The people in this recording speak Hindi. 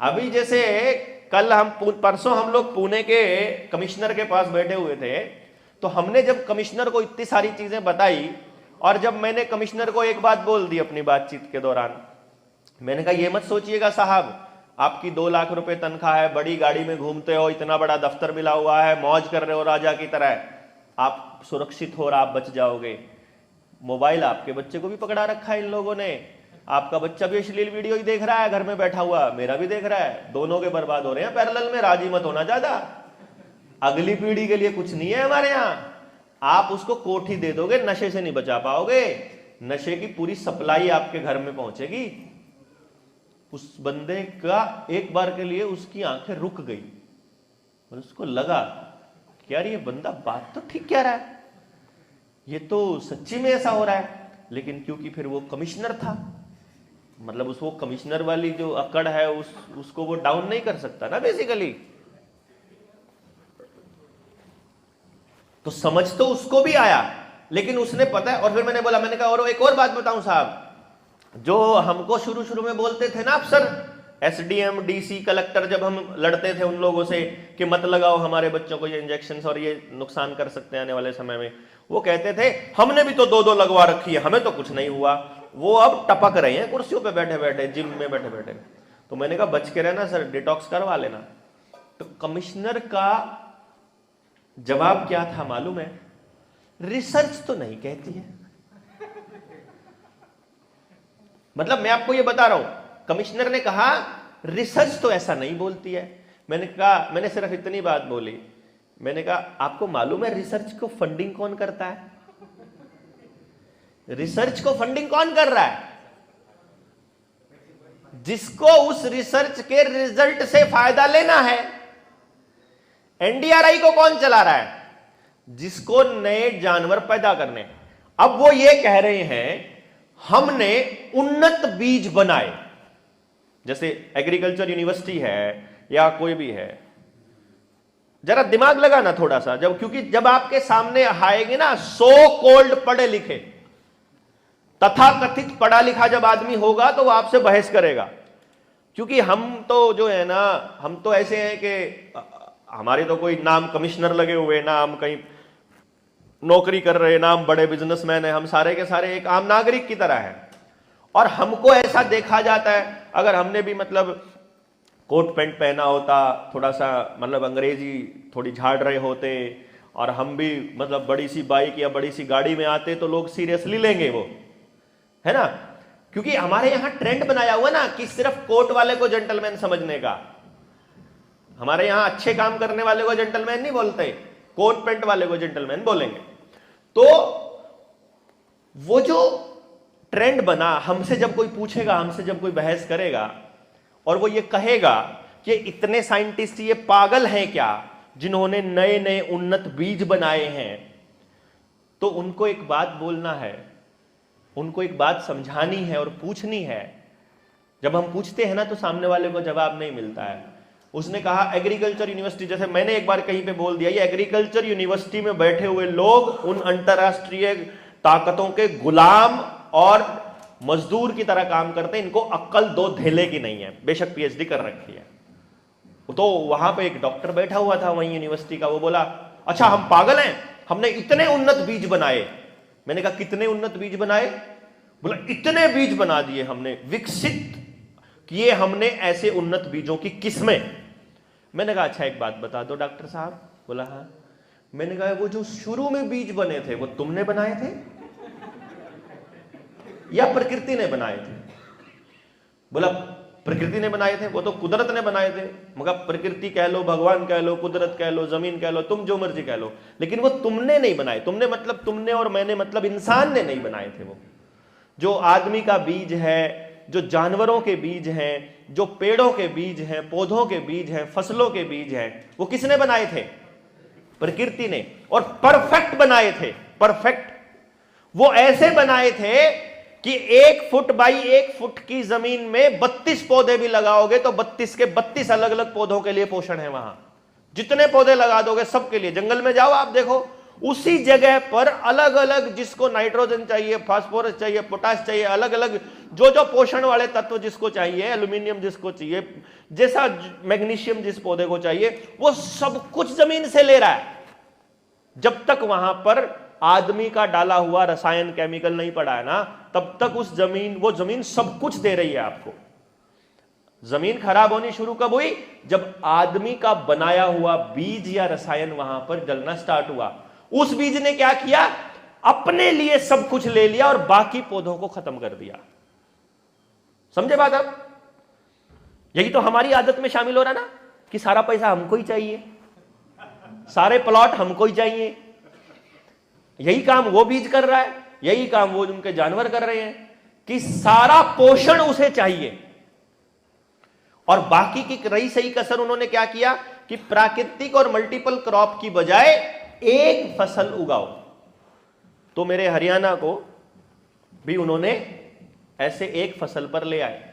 अभी जैसे कल परसों हम लोग पुणे के कमिश्नर के पास बैठे हुए थे, तो हमने जब कमिश्नर को इतनी सारी चीजें बताई, और जब मैंने कमिश्नर को एक बात बोल दी अपनी बातचीत के दौरान, मैंने कहा ये मत सोचिएगा साहब, आपकी 2 लाख रुपए तनख्वाह है, बड़ी गाड़ी में घूमते हो, इतना बड़ा दफ्तर मिला हुआ है, मौज कर रहे हो राजा की तरह, आप सुरक्षित हो और आप बच जाओगे। मोबाइल आपके बच्चे को भी पकड़ा रखा है इन लोगों ने, आपका बच्चा भी अश्लील वीडियो ही देख रहा है घर में बैठा हुआ, मेरा भी देख रहा है, दोनों के बर्बाद हो रहे हैं पैरेलल में। राजी मत होना ज्यादा, अगली पीढ़ी के लिए कुछ नहीं है हमारे यहाँ। आप उसको कोठी दे दोगे, नशे से नहीं बचा पाओगे, नशे की पूरी सप्लाई आपके घर में पहुंचेगी। उस बंदे का एक बार के लिए उसकी आंखें रुक गई और उसको लगा कि यार ये बंदा बात तो ठीक कह रहा है, ये तो सच्ची में ऐसा हो रहा है। लेकिन क्योंकि फिर वो कमिश्नर था, मतलब वो कमिश्नर वाली जो अकड़ है उसको वो डाउन नहीं कर सकता ना बेसिकली, तो समझ तो उसको भी आया, लेकिन उसने पता है। और फिर मैंने बोला, मैंने कहा और एक और बात बताऊं साहब, जो हमको शुरू शुरू में बोलते थे ना अफसर, एसडीएम डीसी कलेक्टर, जब हम लड़ते थे उन लोगों से कि मत लगाओ हमारे बच्चों को ये इंजेक्शन और ये नुकसान कर सकते हैं आने वाले समय में, वो कहते थे हमने भी तो 2-2 लगवा रखी है, हमें तो कुछ नहीं हुआ। वो अब टपक रहे हैं कुर्सियों पे बैठे बैठे, जिम में बैठे बैठे। तो मैंने कहा बच के रहना सर, डिटॉक्स करवा लेना। तो कमिश्नर का जवाब क्या था मालूम है? रिसर्च तो नहीं कहती है। मतलब मैं आपको ये बता रहा हूं, कमिश्नर ने कहा रिसर्च तो ऐसा नहीं बोलती है। मैंने कहा, मैंने सिर्फ इतनी बात बोली, मैंने कहा आपको मालूम है रिसर्च को फंडिंग कौन करता है? रिसर्च को फंडिंग कौन कर रहा है? जिसको उस रिसर्च के रिजल्ट से फायदा लेना है। एनडीआरआई को कौन चला रहा है? जिसको नए जानवर पैदा करने। अब वो ये कह रहे हैं हमने उन्नत बीज बनाए, जैसे एग्रीकल्चर यूनिवर्सिटी है या कोई भी है, जरा दिमाग लगाना थोड़ा सा, जब क्योंकि जब आपके सामने आएंगे ना सो कॉल्ड पढ़े लिखे, तथाकथित पढ़ा लिखा जब आदमी होगा तो वो आपसे बहस करेगा। क्योंकि हम तो जो है ना, हम तो ऐसे हैं कि हमारे तो कोई नाम कमिश्नर लगे हुए, ना हम कहीं नौकरी कर रहे, ना हम बड़े बिजनेसमैन हैं, हम सारे के सारे एक आम नागरिक की तरह हैं। और हमको ऐसा देखा जाता है, अगर हमने भी मतलब कोट पैंट पहना होता, थोड़ा सा मतलब अंग्रेजी थोड़ी झाड़ रहे होते, और हम भी मतलब बड़ी सी बाइक या बड़ी सी गाड़ी में आते, तो लोग सीरियसली लेंगे वो, है ना। क्योंकि हमारे यहां ट्रेंड बनाया हुआ ना कि सिर्फ कोट वाले को जेंटलमैन समझने का। हमारे यहां अच्छे काम करने वाले को जेंटलमैन नहीं बोलते, कोट पैंट वाले को जेंटलमैन बोलेंगे। तो वो जो ट्रेंड बना, हमसे जब कोई पूछेगा, हमसे जब कोई बहस करेगा और वो ये कहेगा कि इतने साइंटिस्ट ये पागल हैं क्या जिन्होंने नए नए उन्नत बीज बनाए हैं, तो उनको एक बात बोलना है, उनको एक बात समझानी है और पूछनी है। जब हम पूछते हैं ना तो सामने वाले को जवाब नहीं मिलता है। उसने कहा एग्रीकल्चर यूनिवर्सिटी, जैसे मैंने एक बार कहीं पे बोल दिया, ये एग्रीकल्चर यूनिवर्सिटी में बैठे हुए लोग उन अंतरराष्ट्रीय ताकतों के गुलाम और मजदूर की तरह काम करते हैं, इनको अक्ल 2 धेले की नहीं है, बेशक पीएचडी कर रखी है। तो वहां पे एक डॉक्टर बैठा हुआ था वहीं यूनिवर्सिटी का, वो बोला अच्छा हम पागल हैं, हमने इतने उन्नत बीज बनाए। मैंने कहा कितने उन्नत बीज बनाए? बोला इतने बीज बना दिए हमने, विकसित किए हमने ऐसे उन्नत बीजों की किस्में। मैंने कहा अच्छा एक बात बता दो डॉक्टर साहब। बोला हाँ। मैंने कहा वो जो शुरू में बीज बने थे वो तुमने बनाए थे या प्रकृति ने बनाए थे? बोला प्रकृति ने बनाए थे, वो तो कुदरत ने बनाए थे। मगर प्रकृति कह लो, भगवान कह लो, कुदरत कह लो, जमीन कह लो, तुम जो मर्जी कह लो, लेकिन वो तुमने नहीं बनाए। तुमने मतलब तुमने और मैंने मतलब इंसान ने नहीं बनाए थे। वो जो आदमी का बीज है, जो जानवरों के बीज हैं, जो पेड़ों के बीज हैं, पौधों के बीज हैं, फसलों के बीज हैं, वो किसने बनाए थे? प्रकृति ने। और परफेक्ट बनाए थे, परफेक्ट। वो ऐसे बनाए थे कि 1 फुट बाई 1 फुट की जमीन में 32 पौधे भी लगाओगे तो 32 के 32 अलग अलग पौधों के लिए पोषण है वहां। जितने पौधे लगा दोगे सबके लिए। जंगल में जाओ आप देखो, उसी जगह पर अलग अलग जिसको नाइट्रोजन चाहिए, फास्फोरस चाहिए, पोटाश चाहिए, अलग अलग जो जो पोषण वाले तत्व जिसको चाहिए, एल्यूमिनियम जिसको चाहिए, जैसा मैग्नीशियम जिस पौधे को चाहिए, वो सब कुछ जमीन से ले रहा है। जब तक वहां पर आदमी का डाला हुआ रसायन केमिकल नहीं पड़ा है ना, तब तक वो जमीन सब कुछ दे रही है आपको। जमीन खराब होनी शुरू कब हुई? जब आदमी का बनाया हुआ बीज या रसायन वहां पर डलना स्टार्ट हुआ। उस बीज ने क्या किया? अपने लिए सब कुछ ले लिया और बाकी पौधों को खत्म कर दिया। समझे बात आप? यही तो हमारी आदत में शामिल हो रहा ना, कि सारा पैसा हमको ही चाहिए, सारे प्लॉट हमको ही चाहिए। यही काम वो बीज कर रहा है, यही काम वो उनके जानवर कर रहे हैं, कि सारा पोषण उसे चाहिए। और बाकी की रही सही कसर उन्होंने क्या किया कि प्राकृतिक और मल्टीपल क्रॉप की बजाय एक फसल उगाओ। तो मेरे हरियाणा को भी उन्होंने ऐसे एक फसल पर ले आए।